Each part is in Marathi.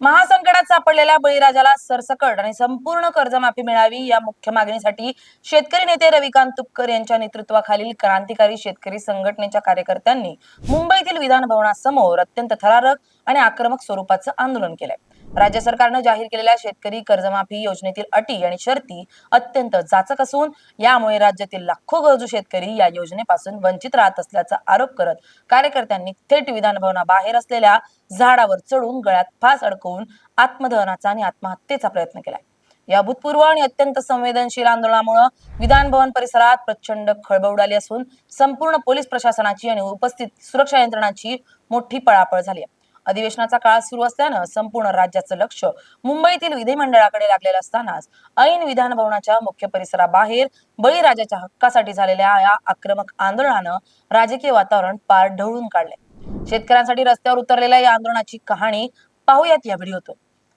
महासंकटात सापडलेल्या बळीराजाला सरसकट आणि संपूर्ण कर्जमाफी मिळावी या मुख्य मागणीसाठी शेतकरी नेते रविकांत तुपकर यांच्या नेतृत्वाखालील क्रांतिकारी शेतकरी संघटनेच्या कार्यकर्त्यांनी मुंबईतील विधान भवनासमोर अत्यंत थरारक आणि आक्रमक स्वरूपाचं आंदोलन केलंय। राज्य सरकारनं जाहीर केलेल्या शेतकरी कर्जमाफी योजनेतील अटी आणि शर्ती अत्यंत जाचक असून यामुळे राज्यातील लाखो गरजू शेतकरी या योजनेपासून वंचित राहत असल्याचा आरोप करत कार्यकर्त्यांनी थेट विधान भवनाबाहेर असलेल्या झाडावर चढून गळ्यात फास अडकवून आत्मदहनाचा आणि आत्महत्येचा प्रयत्न केलाय। या भूतपूर्व आणि अत्यंत संवेदनशील आंदोलनामुळे विधान भवन परिसरात प्रचंड खळबळ उडाली असून संपूर्ण पोलीस प्रशासनाची आणि उपस्थित सुरक्षा यंत्रणाची मोठी पळापळ झाली आहे। अधिवेशनाचा काळ सुरू असल्यानं संपूर्ण राज्याचं लक्ष मुंबईतील विधिमंडळाकडे लागलेलं असतानाच ऐन विधान भवनाच्या मुख्य परिसराबाहेर बळीराजाच्या हक्कासाठी झालेल्या या आक्रमक आंदोलनानं राजकीय वातावरण पार ढवळून काढले। शेतकऱ्यांसाठी रस्त्यावर उतरलेल्या या आंदोलनाची कहाणी पाहूयात या व्हिडिओतून।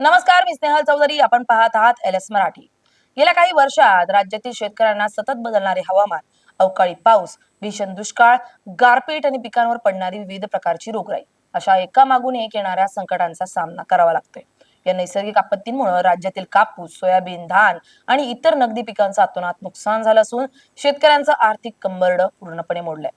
नमस्कार, मी स्नेहल चौधरी, आपण पाहत आहात LS मराठी। गेल्या काही वर्षात राज्यातील शेतकऱ्यांना सतत बदलणारे हवामान, अवकाळी पाऊस, भीषण दुष्काळ, गारपीट आणि पिकांवर पडणारी विविध प्रकारची रोगराई अशा एकामागून एक येणाऱ्या संकटांचा सामना करावा लागतोय। या नैसर्गिक आपत्तींमुळे राज्यातील कापूस, सोयाबीन, धान आणि इतर नगदी पिकांचं अतोनात नुकसान झालं असून शेतकऱ्यांचं आर्थिक कंबरड पूर्णपणे मोडलंय।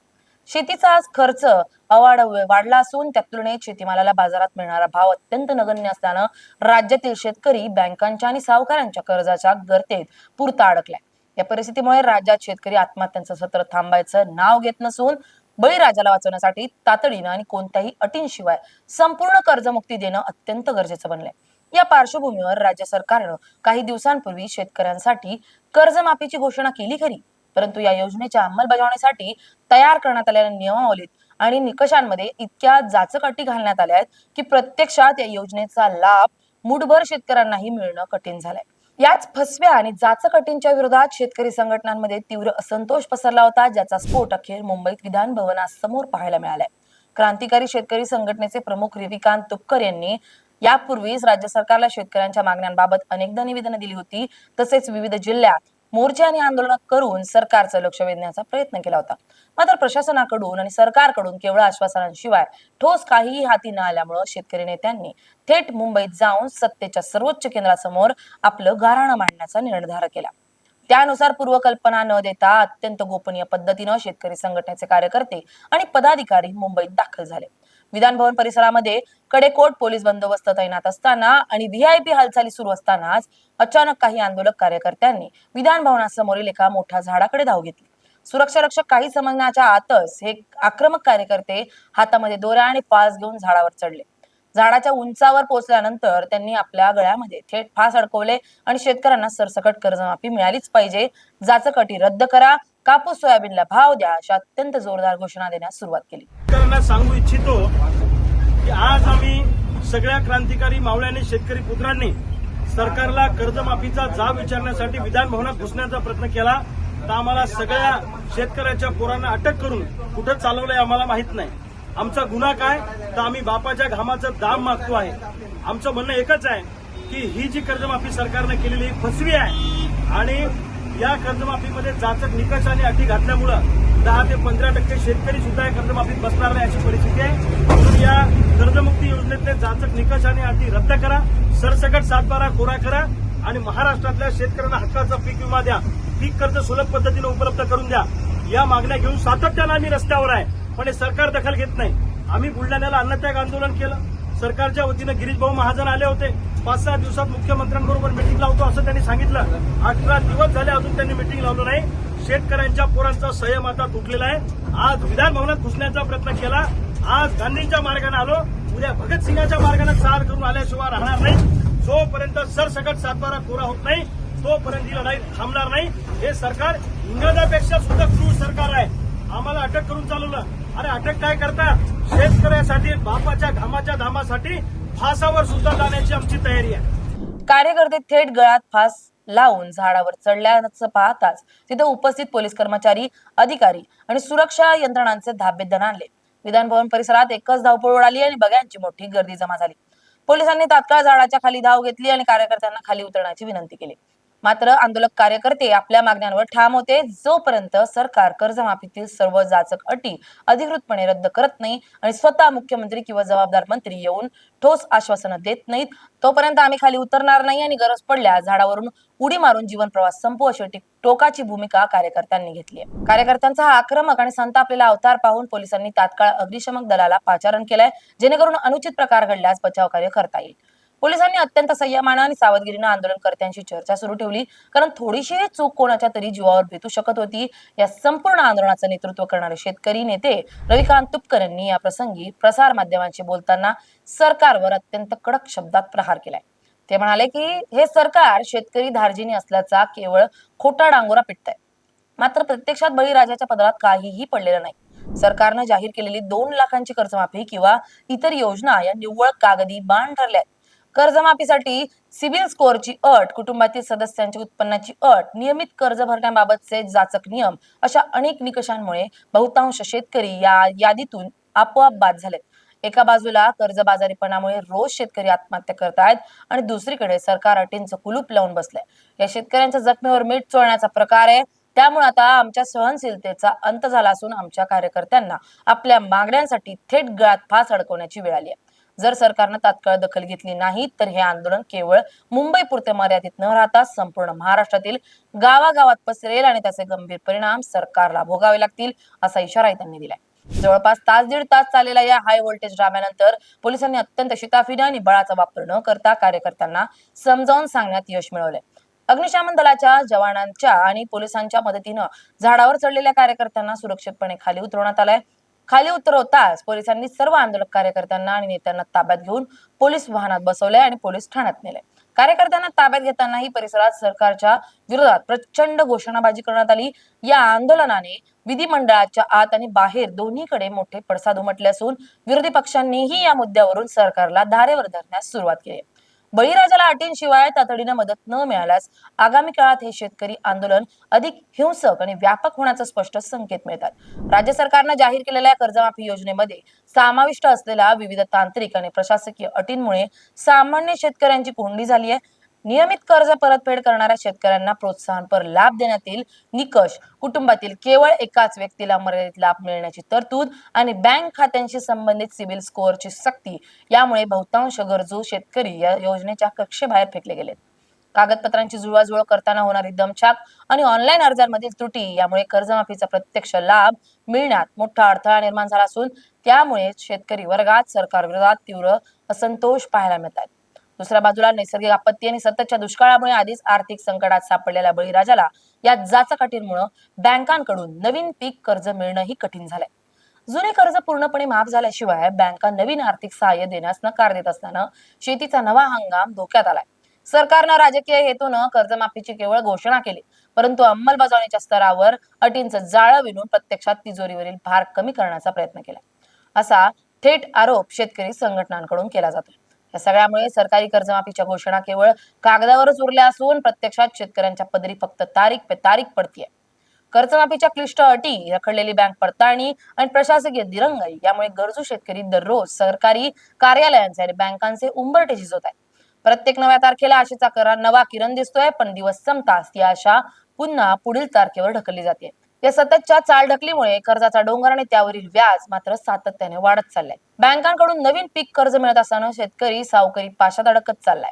शेतीचा आज खर्च वाढला असून त्या तुलनेत शेतीमालाला बाजारात मिळणारा भाव अत्यंत नगण्य असल्यानं राज्यातील शेतकरी बँकांच्या आणि सावकारांच्या कर्जाच्या गर्तेत पुरता अडकलाय। या परिस्थितीमुळे राज्यात शेतकरी आत्महत्यांचं सत्र थांबायचं नाव घेत नसून बळीराजाला वाचवण्यासाठी तातडीनं आणि कोणत्याही अटींशिवाय संपूर्ण कर्जमुक्ती देणं अत्यंत गरजेचं बनलंय। या पार्श्वभूमीवर राज्य सरकारनं काही दिवसांपूर्वी शेतकऱ्यांसाठी कर्जमाफीची घोषणा केली खरी, परंतु या योजनेच्या अंमलबजावणीसाठी तयार करण्यात आलेल्या नियमावलीत आणि निकषांमध्ये इतक्या जाचक अटी घालण्यात आल्या आहेत की प्रत्यक्षात या योजनेचा लाभ मुठभर शेतकऱ्यांनाही मिळणं कठीण झालंय। याच फसव्या आणि जाचक अटींच्या विरोधात शेतकरी संघटनांमध्ये तीव्र असंतोष पसरला होता, ज्याचा स्फोट अखेर मुंबईत विधान भवनासमोर पाहायला मिळालाय। क्रांतिकारी शेतकरी संघटनेचे प्रमुख रविकांत तुपकर यांनी यापूर्वीच राज्य सरकारला शेतकऱ्यांच्या मागण्यांबाबत अनेकदा निवेदनं दिली होती, तसेच विविध जिल्ह्यात मोर्चे आणि आंदोलन करून सरकारचं लक्ष वेधण्याचा प्रयत्न केला होता। मात्र प्रशासनाकडून आणि सरकारकडून केवळ आश्वासनांशिवाय ठोस काहीही हाती न आल्यामुळे शेतकरी नेत्यांनी थेट मुंबईत जाऊन सत्तेच्या सर्वोच्च केंद्रासमोर आपलं गाऱ्हाणं मांडण्याचा निर्धार केला। त्यानुसार पूर्वकल्पना न देता अत्यंत गोपनीय पद्धतीनं शेतकरी संघटनेचे कार्यकर्ते आणि पदाधिकारी मुंबईत दाखल झाले। विधान भवन परिसरामध्ये कडेकोट पोलीस बंदोबस्त तैनात असताना आणि VIP हालचाली सुरू असतानाच अचानक काही आंदोलक कार्यकर्त्यांनी विधान भवनासमोरील एका मोठ्या झाडाकडे धाव घेतली। सुरक्षा रक्षक काही समजण्याच्या आतच हे आक्रमक कार्यकर्ते हातामध्ये दोऱ्या आणि फास घेऊन झाडावर चढले। झाडाच्या उंचावर पोहोचल्यानंतर त्यांनी आपल्या गळ्यामध्ये थेट फास अडकवले आणि शेतकऱ्यांना सरसकट कर्जमाफी मिळालीच पाहिजे, जाचक अटी रद्द करा, कापूस सोयाबीनला भाव द्या अशा अत्यंत जोरदार घोषणा देण्यास सुरुवात केली। सांगू इच्छितो की आज आम्ही सगळ्या क्रांतिकारी मावळ्यांनी, शेतकरी पुत्रांनी सरकारला कर्जमाफीचा जाब विचारण्यासाठी विधान भवनात घुसण्याचा प्रयत्न केला, तर आम्हाला सगळ्या शेतकऱ्याच्या पोरांना अटक करून कुठं चालवलंय आम्हाला माहित नाही। आमचा गुन्हा काय, तर आम्ही बापाच्या घामाचं दाम मागतो आहे। आमचं म्हणणं एकच आहे की ही जी कर्जमाफी सरकारने केलेली फसवी आहे आणि या कर्जमाफीमध्ये जाचक निकष आणि अटी घातल्यामुळे 10 ते 15% शेतकरी सुद्धा या कर्जमाफीत बसणार नाही अशी परिस्थिती आहे। म्हणून या कर्जमुक्ती योजनेतले जाचक निकष आणि अटी रद्द करा, सरसकट 7/12 कोरा करा आणि महाराष्ट्रातल्या शेतकऱ्यांना हक्काचा पीक विमा द्या, पीक कर्ज सुलभ पद्धतीने उपलब्ध करून द्या। या मागण्या घेऊन सातत्याने आम्ही रस्त्यावर आहे। पण हे सरकार दखल घेत नाही. आम्ही बुलढाण्याला अन्नत्याग आंदोलन केलं. सरकारच्या वतीनं गिरीश भाऊ महाजन आले होते. 5-6 दिवसात मुख्यमंत्र्यांबरोबर मिटिंग लावतो असं त्यांनी सांगितलं. 18 दिवस झाले अजून त्यांनी मिटिंग लावलं नाही. शेतकऱ्यांच्या पोरांचा संयम आता तुटलेला आहे. आज विधान भवनात घुसण्याचा प्रयत्न केला. आज गांधींच्या मार्गाने आलो, उद्या भगतसिंगाच्या मार्गाने चाल करून आल्याशिवाय राहणार नाही. जोपर्यंत सरसकट सातबारा कोरा होत नाही तोपर्यंत ही लढाई थांबणार नाही. हे सरकार इंग्रजापेक्षा सुद्धा क्रूर सरकार आहे. आम्हाला अटक करून चालवलं. अरे अटक काय करता? शेतकऱ्यासाठी बापाच्या घामाच्या धामासाठी फासावर सुद्धा जाण्याची आमची तयारी आहे. कार्यकर्ते थेट गळ्यात फास लावून झाडावर चढल्याचं पाहताच तिथे उपस्थित पोलीस कर्मचारी, अधिकारी आणि सुरक्षा यंत्रणांचे धाबे दणाणले. विधानभवन परिसरात एकच धावपळ उडाली आणि बघ्यांची मोठी गर्दी जमा झाली. पोलिसांनी तात्काळ झाडाच्या खाली धाव घेतली आणि कार्यकर्त्यांना खाली उतरण्याची विनंती केली. मात्र आंदोलक कार्यकर्ते आपल्या मागण्यांवर ठाम होते. जोपर्यंत सरकार कर्जमाफीतील सर्व जाचक अटी अधिकृतपणे रद्द करत नाही आणि स्वतः मुख्यमंत्री किंवा जबाबदार मंत्री येऊन ठोस आश्वासनं देत नाहीत तोपर्यंत आम्ही खाली उतरणार नाही आणि गरज पडल्यास झाडावरून उडी मारून जीवन प्रवास संपू अशी टोकाची भूमिका कार्यकर्त्यांनी घेतली आहे. कार्यकर्त्यांचा हा आक्रमक आणि संतापलेला अवतार पाहून पोलिसांनी तात्काळ अग्निशमक दलाला पाचारण केलंय, जेणेकरून अनुचित प्रकार घडल्यास बचाव कार्य करता येईल. पोलिसांनी अत्यंत संयमानं आणि सावधगिरीनं आंदोलनकर्त्यांशी चर्चा सुरू ठेवली, कारण थोडीशी चूक कोणाच्या तरी जीवावर बेतू शकत होती. या संपूर्ण आंदोलनाचं नेतृत्व करणारे शेतकरी नेते रविकांत तुपकर यांनी या प्रसंगी प्रसार माध्यमांशी बोलताना सरकारवर अत्यंत कडक शब्दात प्रहार केलाय. ते म्हणाले की हे सरकार शेतकरी धार्जिनी असल्याचा केवळ खोटा डांगोरा पिटतंय. मात्र प्रत्यक्षात बळीराजाच्या पदरात काहीही पडलेलं नाही. सरकारनं जाहीर केलेली 2 लाखांची कर्जमाफी किंवा इतर योजना या निव्वळ कागदी बाण ठरल्या. कर्जमाफीसाठी सिबिल स्कोअरची अट, कुटुंबातील सदस्यांच्या उत्पन्नाची अट, नियमित कर्ज भरण्याबाबतचे जाचक नियम अशा अनेक निकषांमुळे बहुतांश शेतकरी या यादीतून आपोआप बाद झालेत. एका बाजूला कर्जबाजारीपणामुळे रोज शेतकरी आत्महत्या करतायत आणि दुसरीकडे सरकार अटींचं कुलूप लावून बसलंय. या शेतकऱ्यांच्या जखमेवर मीठ चोळण्याचा प्रकार आहे. त्यामुळे आता आमच्या सहनशीलतेचा अंत झाला असून आमच्या कार्यकर्त्यांना आपल्या मागण्यांसाठी थेट गळ्यात फास अडकवण्याची वेळ आली आहे. जर सरकारनं तात्काळ दखल घेतली नाही तर हे आंदोलन केवळ मुंबई पुरते मर्यादित न राहता संपूर्ण महाराष्ट्रातील गावागावात पसरेल आणि त्याचे गंभीर परिणाम सरकारला भोगावे लागतील, असा इशाराही त्यांनी दिलाय. जवळपास दीड तास चाललेल्या या हाय व्होल्टेज ड्राम्यानंतर पोलिसांनी अत्यंत शिताफीने आणि बळाचा वापर न करता कार्यकर्त्यांना समजावून सांगण्यात यश मिळवलंय. अग्निशमन दलाच्या जवानांच्या आणि पोलिसांच्या मदतीनं झाडावर चढलेल्या कार्यकर्त्यांना सुरक्षितपणे खाली उतरवण्यात आलंय. खाली उतरवताच पोलिसांनी सर्व आंदोलक कार्यकर्त्यांना आणि नेत्यांना ताब्यात घेऊन पोलीस वाहनात बसवलंय आणि पोलीस ठाण्यात नेलंय. कार्यकर्त्यांना ताब्यात घेतानाही परिसरात सरकारच्या विरोधात प्रचंड घोषणाबाजी करण्यात आली. या आंदोलनाने विधिमंडळाच्या आत आणि बाहेर दोन्हीकडे मोठे पडसाद उमटले असून विरोधी पक्षांनीही या मुद्द्यावरून सरकारला धारेवर धरण्यास सुरुवात केली. बळीराजाला अटींशिवाय तातडीनं मदत न मिळाल्यास आगामी काळात हे शेतकरी आंदोलन अधिक हिंसक आणि व्यापक होण्याचा स्पष्ट संकेत मिळतात. राज्य सरकारनं जाहीर केलेल्या कर्जमाफी योजनेमध्ये समाविष्ट असलेल्या विविध तांत्रिक आणि प्रशासकीय अटींमुळे सामान्य शेतकऱ्यांची कोंडी झाली आहे. नियमित कर्ज परतफेड करणाऱ्या शेतकऱ्यांना प्रोत्साहनपर लाभ देण्यात येईल. निकष, कुटुंबातील केवळ एकाच व्यक्तीला मर्यादित लाभ मिळण्याची तरतूद आणि बँक खात्यांशी संबंधित सिबिल स्कोअरची सक्ती यामुळे बहुतांश गरजू शेतकरी या योजनेच्या कक्षेबाहेर फेकले गेलेत. कागदपत्रांची जुळवाजुळव करताना होणारी दमछाक आणि ऑनलाईन अर्जांमधील त्रुटी यामुळे कर्जमाफीचा प्रत्यक्ष लाभ मिळण्यात मोठा अडथळा निर्माण झाला असून त्यामुळे शेतकरी वर्गात सरकार विरोधात तीव्र असंतोष पाहायला मिळतात. दुसऱ्या बाजूला नैसर्गिक आपत्ती आणि सततच्या दुष्काळामुळे आधीच आर्थिक संकटात सापडलेल्या बळीराजाला या जाचकाटींमुळे बँकांकडून नवीन पीक कर्ज मिळणंही कठीण झालंय. जुने कर्ज पूर्णपणे माफ झाल्याशिवाय बँका नवीन आर्थिक सहाय्य देण्यास नकार देत असल्यानं शेतीचा नवा हंगाम धोक्यात आलाय. सरकारनं राजकीय हेतूनं कर्जमाफीची केवळ घोषणा केली, परंतु अंमलबजावणीच्या स्तरावर अटींचं जाळं विणून प्रत्यक्षात तिजोरीवरील भार कमी करण्याचा प्रयत्न केला, असा थेट आरोप शेतकरी संघटनांकडून केला जातो. या सगळ्यामुळे सरकारी कर्जमाफीच्या घोषणा केवळ कागदावरच उरल्या असून प्रत्यक्षात शेतकऱ्यांच्या पदरी फक्त तारीख पे तारीख पडतीये. कर्जमाफीच्या क्लिष्ट अटी, रखडलेली बँक पडताळणी आणि प्रशासकीय दिरंगाई यामुळे गरजू शेतकरी दररोज सरकारी कार्यालयांचे आणि बँकांचे उंबरठे झिजवत आहेत. प्रत्येक नव्या तारखेला आशेचा नवा किरण दिसतोय, पण दिवस संपताच ती आशा पुन्हा पुढील तारखेवर ढकलली जाते. या सततच्या चालढकलीमुळे कर्जाचा डोंगर आणि त्यावरील व्याज मात्र सातत्याने वाढत चाललाय. बँकांकडून नवीन पीक कर्ज मिळत असताना शेतकरी सावकारी पाशात अडकत चाललाय.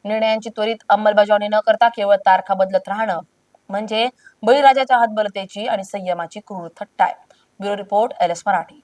निर्णयांची त्वरित अंमलबजावणी न करता केवळ तारखा बदलत राहणं म्हणजे बळीराजाच्या हातबलतेची आणि संयमाची क्रूर थट्टा आहे. Bureau report LS Marathi.